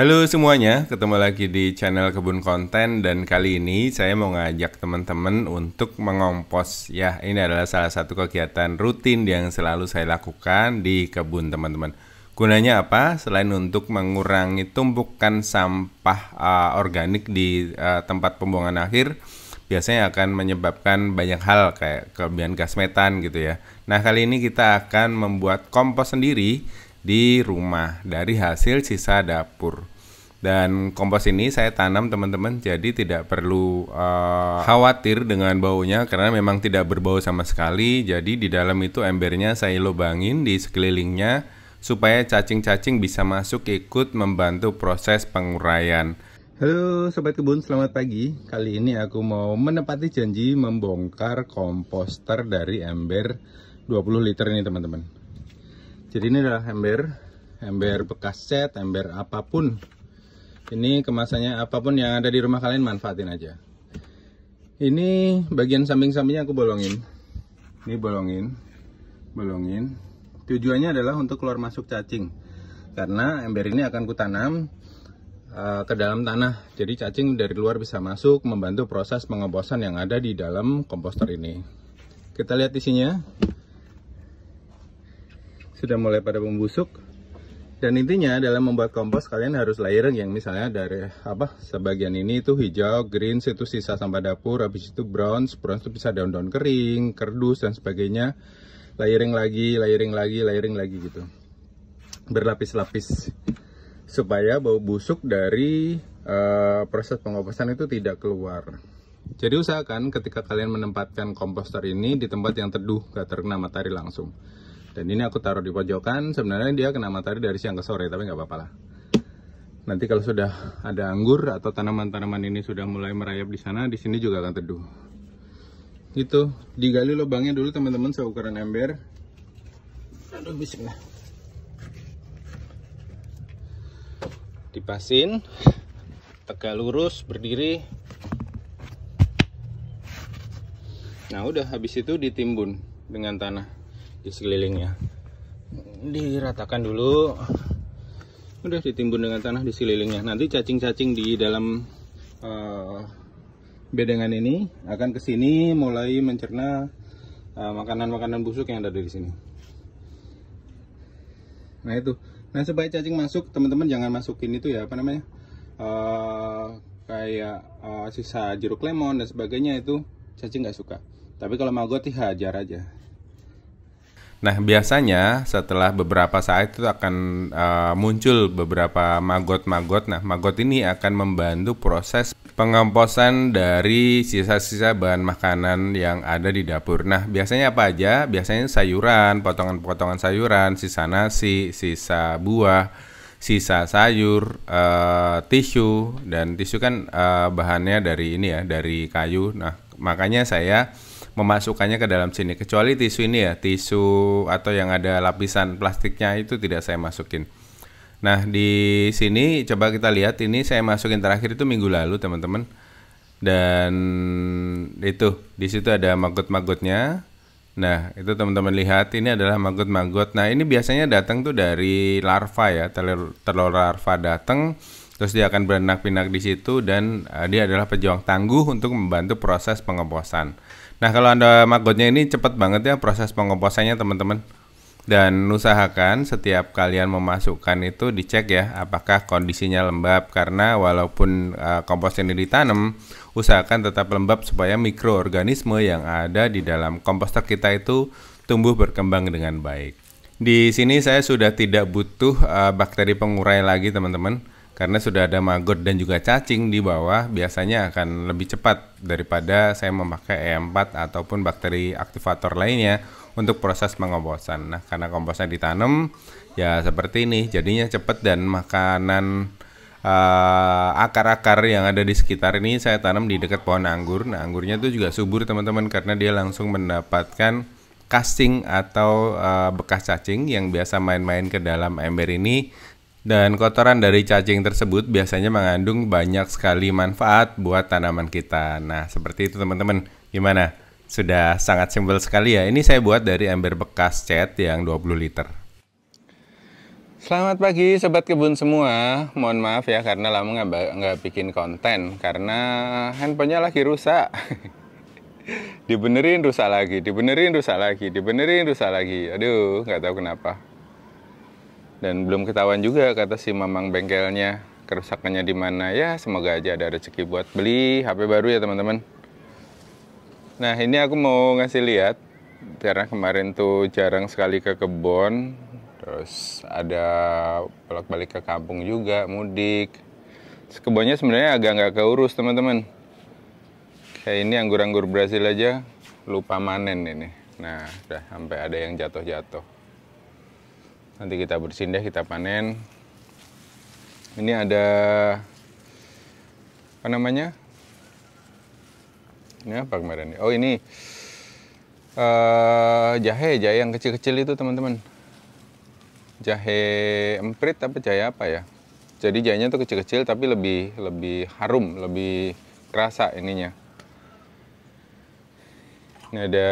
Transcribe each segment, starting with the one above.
Halo semuanya, ketemu lagi di channel Kebun Konten dan kali ini saya mau ngajak teman-teman untuk mengompos. Ya, ini adalah salah satu kegiatan rutin yang selalu saya lakukan di kebun teman-teman. Gunanya apa? Selain untuk mengurangi tumpukan sampah organik di tempat pembuangan akhir, biasanya akan menyebabkan banyak hal kayak kelebihan gas metan gitu ya. Nah, kali ini kita akan membuat kompos sendiri di rumah dari hasil sisa dapur. Dan kompos ini saya tanam teman-teman, jadi tidak perlu khawatir dengan baunya karena memang tidak berbau sama sekali. Jadi di dalam itu embernya saya lubangin di sekelilingnya supaya cacing-cacing bisa masuk ikut membantu proses penguraian. Halo Sobat Kebun, selamat pagi. Kali ini aku mau menepati janji membongkar komposter dari ember 20 liter ini teman-teman. Jadi ini adalah ember bekas cat, ember apapun. Ini kemasannya apapun yang ada di rumah kalian manfaatin aja. Ini bagian samping-sampingnya aku bolongin. Ini bolongin. Tujuannya adalah untuk keluar masuk cacing. Karena ember ini akan kutanam ke dalam tanah. Jadi cacing dari luar bisa masuk membantu proses pengomposan yang ada di dalam komposter ini. Kita lihat isinya. Sudah mulai pada membusuk. Dan intinya dalam membuat kompos kalian harus layering yang misalnya dari sebagian ini itu hijau, green itu sisa sampah dapur, habis itu bronze itu bisa daun-daun kering, kerdus dan sebagainya. Layering lagi gitu. Berlapis-lapis supaya bau busuk dari proses pengomposan itu tidak keluar. Jadi usahakan ketika kalian menempatkan komposter ini di tempat yang teduh, gak terkena matahari langsung. Dan ini aku taruh di pojokan, sebenarnya dia kena matahari dari siang ke sore, tapi nggak apa-apa lah. Nanti kalau sudah ada anggur atau tanaman-tanaman ini sudah mulai merayap di sana, di sini juga akan teduh. Itu, digali lubangnya dulu teman-teman seukuran ember. Aduh, bismillah. Dipasin, tegak lurus, berdiri. Nah udah, habis itu ditimbun dengan tanah di sekelilingnya, diratakan dulu, udah ditimbun dengan tanah di sekelilingnya. Nanti cacing-cacing di dalam bedengan ini akan kesini mulai mencerna makanan-makanan busuk yang ada di sini. Nah itu, nah supaya cacing masuk teman-teman jangan masukin itu ya kayak sisa jeruk lemon dan sebagainya, itu cacing nggak suka. Tapi kalau maggot hajar aja. Nah biasanya setelah beberapa saat itu akan muncul beberapa maggot-maggot. Nah maggot ini akan membantu proses pengomposan dari sisa-sisa bahan makanan yang ada di dapur. Nah biasanya apa aja? Biasanya sayuran, potongan-potongan sayuran, sisa nasi, sisa buah, sisa sayur, tisu. Dan tisu kan bahannya dari ini ya, dari kayu. Nah makanya saya memasukkannya ke dalam sini, kecuali tisu ini ya, tisu atau yang ada lapisan plastiknya itu tidak saya masukin. Nah di sini coba kita lihat, ini saya masukin terakhir itu minggu lalu teman-teman, dan itu di situ ada maggot-maggotnya. Nah itu teman-teman lihat, ini adalah maggot-maggot. Nah ini biasanya datang tuh dari larva ya, telur larva datang. Terus dia akan beranak-pinak di situ dan dia adalah pejuang tangguh untuk membantu proses pengomposan. Nah kalau Anda maggotnya ini cepat banget ya proses pengomposannya teman-teman. Dan usahakan setiap kalian memasukkan itu dicek ya apakah kondisinya lembab. Karena walaupun kompos ini ditanam, usahakan tetap lembab supaya mikroorganisme yang ada di dalam komposter kita itu tumbuh berkembang dengan baik. Di sini saya sudah tidak butuh bakteri pengurai lagi teman-teman. Karena sudah ada maggot dan juga cacing di bawah, biasanya akan lebih cepat daripada saya memakai E4 ataupun bakteri aktivator lainnya untuk proses pengomposan. Nah, karena komposnya ditanam, ya seperti ini, jadinya cepat. Dan makanan akar-akar yang ada di sekitar ini saya tanam di dekat pohon anggur. Nah, anggurnya itu juga subur teman-teman, karena dia langsung mendapatkan casing atau bekas cacing yang biasa main-main ke dalam ember ini. Dan kotoran dari cacing tersebut biasanya mengandung banyak sekali manfaat buat tanaman kita. Nah seperti itu teman-teman. Gimana? Sudah sangat simpel sekali ya. Ini saya buat dari ember bekas cat yang 20 liter. Selamat pagi sobat kebun semua. Mohon maaf ya karena lama nggak bikin konten karena handphonenya lagi rusak. Dibenerin rusak lagi, dibenerin rusak lagi, dibenerin rusak lagi. Aduh, nggak tahu kenapa. Dan belum ketahuan juga kata si mamang bengkelnya kerusakannya di mana. Ya semoga aja ada rezeki buat beli HP baru ya teman-teman. Nah ini aku mau ngasih lihat karena kemarin tuh jarang sekali ke kebun. Terus ada bolak-balik ke kampung juga, mudik. Terus kebunnya sebenarnya agak nggak keurus teman-teman. Kayak ini anggur-anggur Brazil aja lupa manen ini. Nah, udah sampai ada yang jatuh-jatuh. Nanti kita bersihin deh, kita panen. Ini ada apa namanya? Ini apa kemarin? Oh ini jahe yang kecil-kecil itu teman-teman. Jahe emprit apa jahe apa ya? Jadi jahenya tuh kecil-kecil tapi lebih harum, lebih kerasa ininya. Ini ada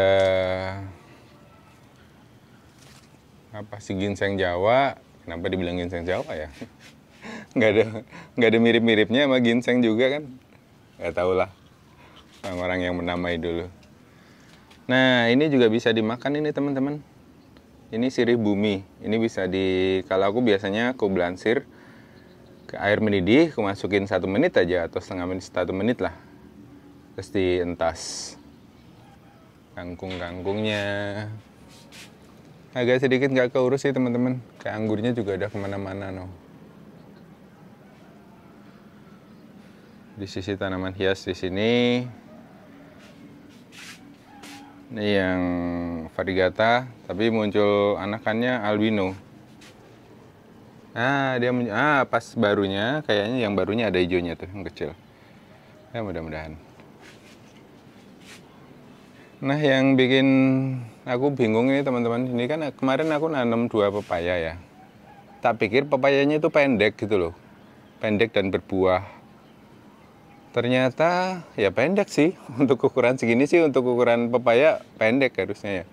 apa sih ginseng Jawa? Kenapa dibilang ginseng Jawa ya? nggak ada mirip-miripnya sama ginseng juga kan? Nggak tahu lah. Orang-orang yang menamai dulu. Nah ini juga bisa dimakan ini teman-teman. Ini sirih bumi. Ini bisa kalau aku biasanya aku blansir ke air mendidih, aku masukin 1 menit aja atau setengah menit, 1 menit lah. Terus dientas kangkung-kangkungnya. Agak sedikit nggak keurus sih teman-teman. Kayak anggurnya juga udah kemana-mana no. Di sisi tanaman hias di sini. Ini yang variegata, tapi muncul anakannya albino. Nah, pas barunya, kayaknya yang barunya ada hijaunya tuh, yang kecil. Ya, mudah-mudahan. Nah, yang bikin aku bingung ini teman-teman, ini kan kemarin aku nanam 2 pepaya ya. Tak pikir pepayanya itu pendek gitu loh. Pendek dan berbuah. Ternyata ya pendek sih, untuk ukuran segini sih, untuk ukuran pepaya pendek harusnya ya.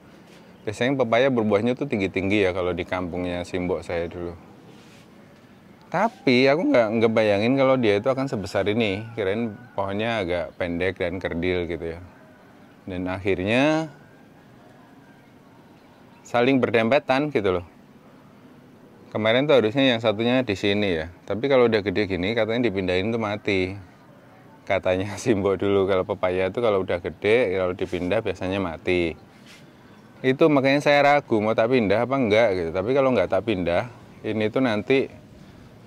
Biasanya pepaya berbuahnya tuh tinggi-tinggi ya kalau di kampungnya simbok saya dulu. Tapi aku nggak bayangin kalau dia itu akan sebesar ini. Kirain pohonnya agak pendek dan kerdil gitu ya. Dan akhirnya saling berdempetan gitu loh. Kemarin tuh harusnya yang satunya di sini ya. Tapi kalau udah gede gini katanya dipindahin tuh mati. Katanya simbok dulu kalau pepaya itu kalau udah gede, kalau dipindah biasanya mati. Itu makanya saya ragu mau tak pindah apa enggak gitu. Tapi kalau nggak tak pindah, ini tuh nanti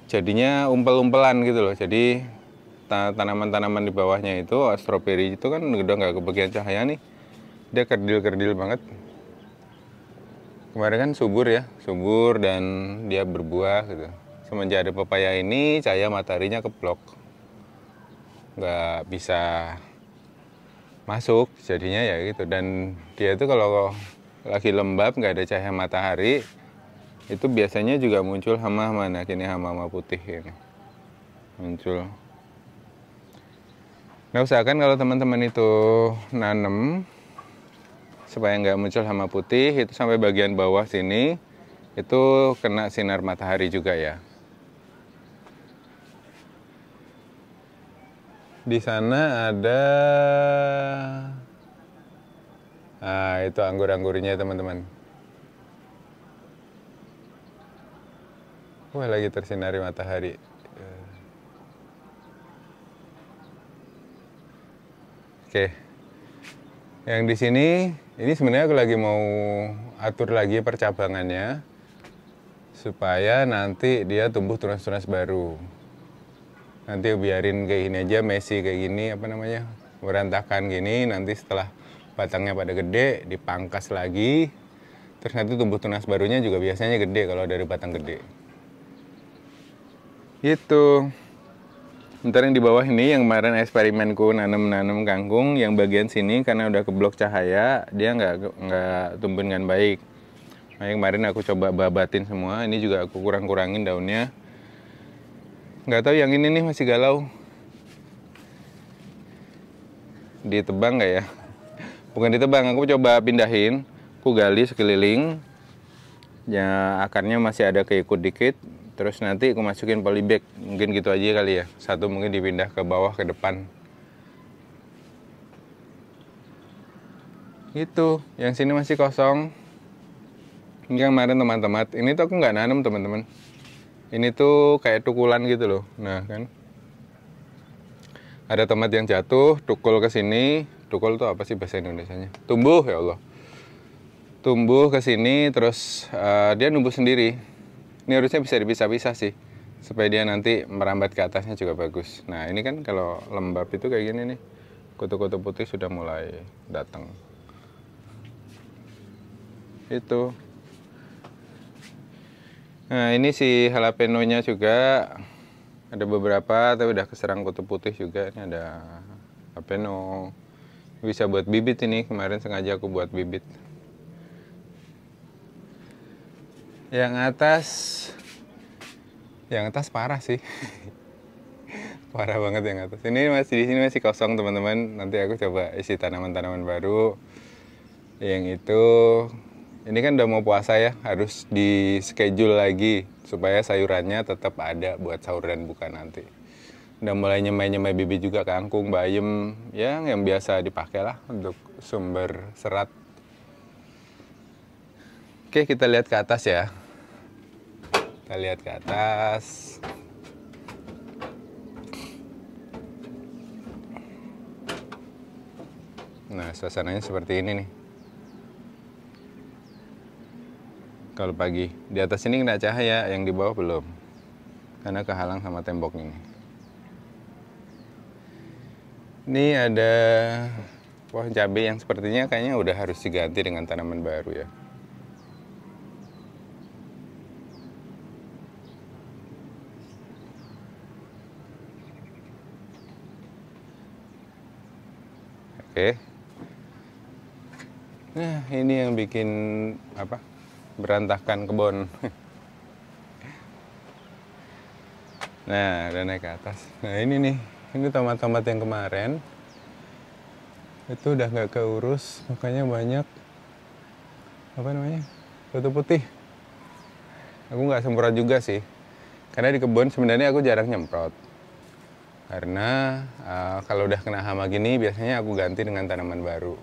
jadinya umpel-umpelan gitu loh. Jadi tanaman-tanaman di bawahnya itu, stroberi itu kan udah nggak kebagian cahaya nih. Dia kerdil-kerdil banget. Kemarin kan subur ya, subur dan dia berbuah gitu. Semenjak ada pepaya ini, cahaya mataharinya keblok. Nggak bisa masuk jadinya ya gitu. Dan dia itu kalau lagi lembab nggak ada cahaya matahari itu biasanya juga muncul hama-hama. Nah ini hama-hama putih ini muncul. Nah usahakan kalau teman-teman itu nanam supaya nggak muncul hama putih itu sampai bagian bawah sini itu kena sinar matahari juga ya. Di sana ada, nah itu anggur-anggurnya teman-teman. Wah lagi tersinari matahari. Oke, yang di sini ini sebenarnya aku lagi mau atur lagi percabangannya supaya nanti dia tumbuh tunas-tunas baru. Nanti biarin kayak gini aja, mesi kayak gini, apa namanya, berantakan gini. Nanti setelah batangnya pada gede, dipangkas lagi. Terus nanti tumbuh tunas barunya juga biasanya gede kalau dari batang gede. Gitu. Ntar yang di bawah ini, yang kemarin eksperimenku nanam kangkung, yang bagian sini karena udah keblok cahaya, dia nggak tumbuh dengan baik. Nah, yang kemarin aku coba babatin semua, ini juga aku kurang-kurangin daunnya. Nggak tahu yang ini nih masih galau. Ditebang nggak ya? Bukan ditebang, aku coba pindahin. Aku gali sekeliling. Ya, akarnya masih ada keikut dikit. Terus nanti aku masukin polybag. Mungkin gitu aja kali ya. Satu mungkin dipindah ke bawah ke depan. Itu, yang sini masih kosong. Ini kemarin teman-teman. Ini tuh aku nggak nanam teman-teman. Ini tuh kayak tukulan gitu loh. Nah kan. Ada tomat yang jatuh, tukul ke sini. Tukul tuh apa sih bahasa Indonesianya? Tumbuh ya Allah. Tumbuh ke sini terus dia numbuh sendiri. Ini harusnya bisa dipisah-pisah sih. Supaya dia nanti merambat ke atasnya juga bagus. Nah, ini kan kalau lembab itu kayak gini nih. Kutu-kutu putih sudah mulai datang. Itu. Nah, ini si jalapeno-nya juga ada beberapa tapi udah keserang kutu putih juga. Ini ada jalapeno. Bisa buat bibit ini, kemarin sengaja aku buat bibit. Yang atas parah sih. Parah banget yang atas. Ini masih di sini masih kosong teman-teman. Nanti aku coba isi tanaman-tanaman baru. Yang itu ini kan udah mau puasa ya, harus di schedule lagi supaya sayurannya tetap ada buat sahur dan buka nanti. Udah mulai nyemai-nyemai bibit juga, kangkung, bayam, yang biasa dipakai lah untuk sumber serat. Oke, kita lihat ke atas ya. Kita lihat ke atas. Nah, suasananya seperti ini nih. Kalau pagi, di atas ini kena cahaya, yang di bawah belum. Karena kehalang sama tembok ini. Ini ada pohon cabai yang sepertinya kayaknya udah harus diganti dengan tanaman baru ya. Oke. Nah, ini yang bikin apa? Berantakan kebun. Nah, udah naik ke atas. Nah, ini tomat-tomat yang kemarin itu udah nggak keurus, makanya banyak apa namanya, kutu putih. Aku nggak semprot juga sih, karena di kebun sebenarnya aku jarang nyemprot. Karena kalau udah kena hama gini, biasanya aku ganti dengan tanaman baru.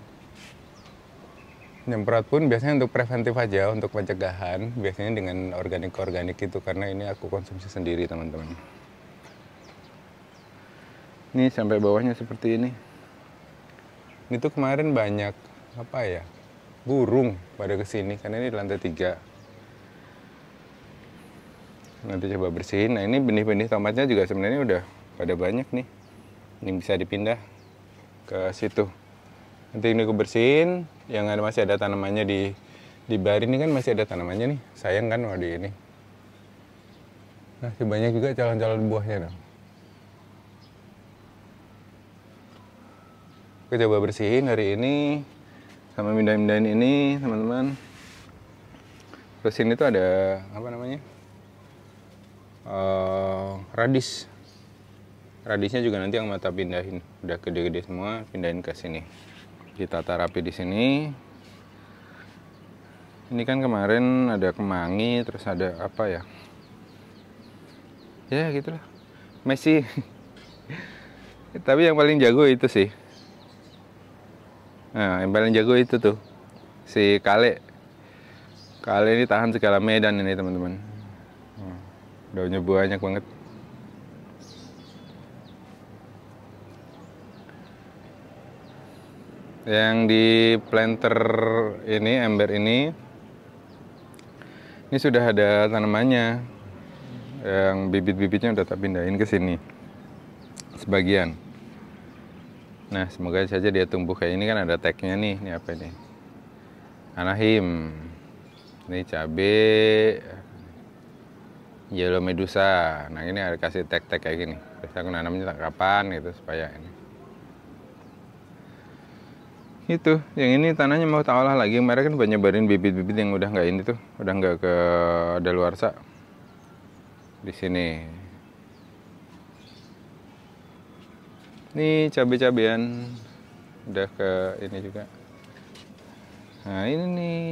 Nyemprot pun biasanya untuk preventif aja, untuk pencegahan. Biasanya dengan organik-organik itu, karena ini aku konsumsi sendiri teman-teman. Ini sampai bawahnya seperti ini. Ini tuh kemarin banyak, apa ya, burung pada kesini, karena ini di lantai 3. Nanti coba bersihin. Nah, ini benih-benih tomatnya juga sebenarnya udah pada banyak nih. Ini bisa dipindah ke situ. Nanti ini aku bersihin, yang ada masih ada tanamannya di bar ini kan masih ada tanamannya nih. Sayang kan mau di ini. Masih banyak juga calon-calon buahnya dong. Aku coba bersihin hari ini sama mindahin ini teman-teman. Terus ini tuh ada apa namanya? Radis. Radisnya juga nanti yang mata pindahin. Udah gede-gede semua, pindahin ke sini. Ditata rapi di sini. Ini kan kemarin ada kemangi, terus ada apa ya? Ya gitulah. Messi. Tapi yang paling jago itu sih. Nah, yang paling jago itu tuh si Kale. Kale ini tahan segala medan ini teman-teman. Daunnya banyak banget. Yang di planter ini, ember ini sudah ada tanamannya. Yang bibit-bibitnya udah tak pindahin ke sini. Sebagian. Nah, semoga saja dia tumbuh kayak ini, kan ada tagnya nih. Ini apa ini? Anahim. Ini cabai. Yellow medusa. Nah, ini ada kasih tag-tag kayak gini. Biasa aku nanamnya kapan gitu supaya ini. Itu, yang ini tanahnya mau tak olah lagi. Kemarin kan udah nyebarin bibit-bibit yang udah nggak ini tuh, udah nggak ke daluarsa. Di sini. Ini cabai-cabean udah ke ini juga. Nah, ini nih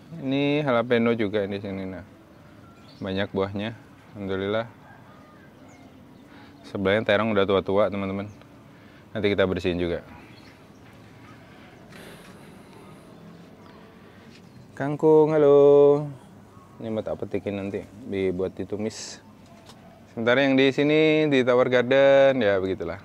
Ini jalapeno juga di sini. Nah, banyak buahnya, alhamdulillah. Sebelahnya terong udah tua-tua teman-teman. Nanti kita bersihin juga. Kangkung, halo. Ini mau tak petikin nanti, dibuat ditumis. Sementara yang di sini di Tower Garden, ya begitulah.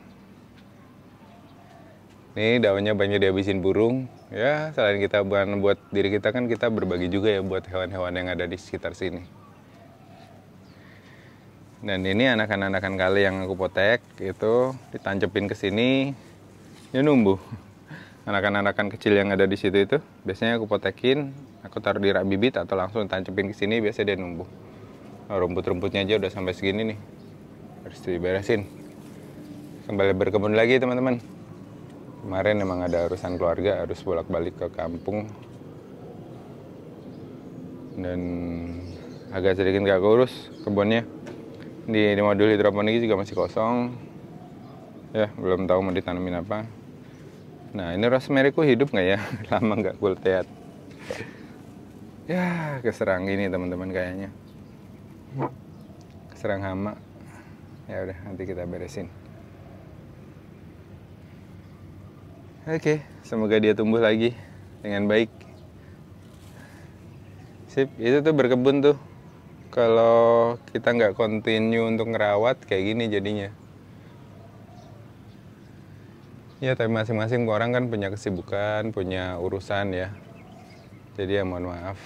Ini daunnya banyak dihabisin burung. Ya, selain kita buat diri kita kan kita berbagi juga ya buat hewan-hewan yang ada di sekitar sini. Dan ini anakan-anakan kali yang aku potek itu ditancepin ke sini, dia numbuh. Anakan-anakan kecil yang ada di situ itu biasanya aku potekin, aku taruh di rak bibit atau langsung tancepin ke sini, biasanya dia numbuh. Nah, rumput-rumputnya aja udah sampai segini nih, harus diberesin. Kembali berkebun lagi teman-teman. Kemarin emang ada urusan keluarga, harus bolak-balik ke kampung. Dan agak sedikit gak keurus kebunnya. Di modul hidroponik juga masih kosong. Ya, belum tahu mau ditanamin apa. Nah, ini rosemary ku hidup nggak ya? Lama nggak ku lihat. Ya, keserang ini teman-teman kayaknya. Keserang hama. Ya udah, nanti kita beresin. Oke, semoga dia tumbuh lagi dengan baik. Sip, itu tuh berkebun tuh. Kalau kita nggak continue untuk ngerawat kayak gini jadinya. Ya, tapi masing-masing orang kan punya kesibukan, punya urusan ya. Jadi ya mohon maaf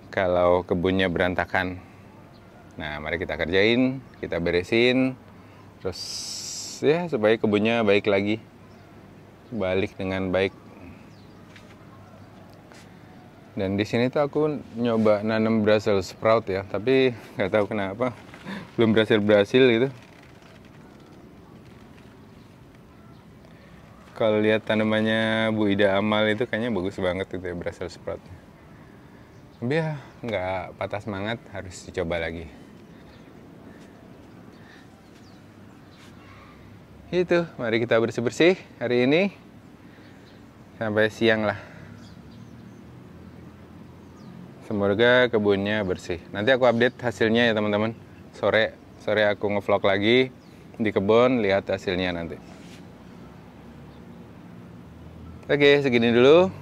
kalau kebunnya berantakan. Nah, mari kita kerjain, kita beresin, terus ya supaya kebunnya baik lagi. Balik dengan baik. Dan di sini tuh aku nyoba nanam Brussels sprout ya, tapi nggak tahu kenapa belum berhasil gitu. Kalau lihat tanamannya Bu Ida Amal itu kayaknya bagus banget gitu ya Brussels sprout. Tapi ya nggak patah semangat, harus dicoba lagi. Itu, mari kita bersih-bersih hari ini sampai siang lah. Semoga kebunnya bersih. Nanti aku update hasilnya ya teman-teman. Sore aku ngevlog lagi di kebun, lihat hasilnya nanti. Oke, segini dulu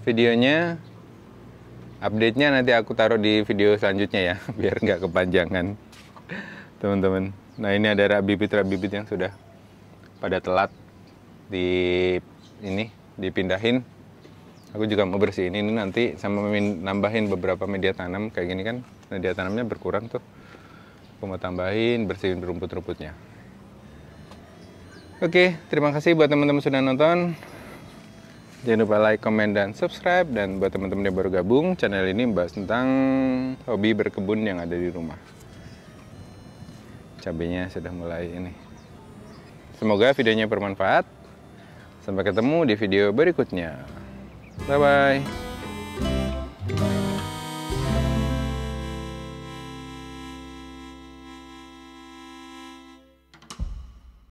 videonya. Update-nya nanti aku taruh di video selanjutnya ya, biar nggak kepanjangan teman-teman. Nah, ini ada rak bibit yang sudah pada telat dipindahin. Aku juga mau bersihin ini nanti sama nambahin beberapa media tanam kayak gini kan. Media tanamnya berkurang tuh. Aku mau tambahin, bersihin rumput-rumputnya. Oke, terima kasih buat teman-teman sudah nonton. Jangan lupa like, comment, dan subscribe. Dan buat teman-teman yang baru gabung, channel ini membahas tentang hobi berkebun yang ada di rumah. Cabenya sudah mulai ini. Semoga videonya bermanfaat. Sampai ketemu di video berikutnya. Bye-bye.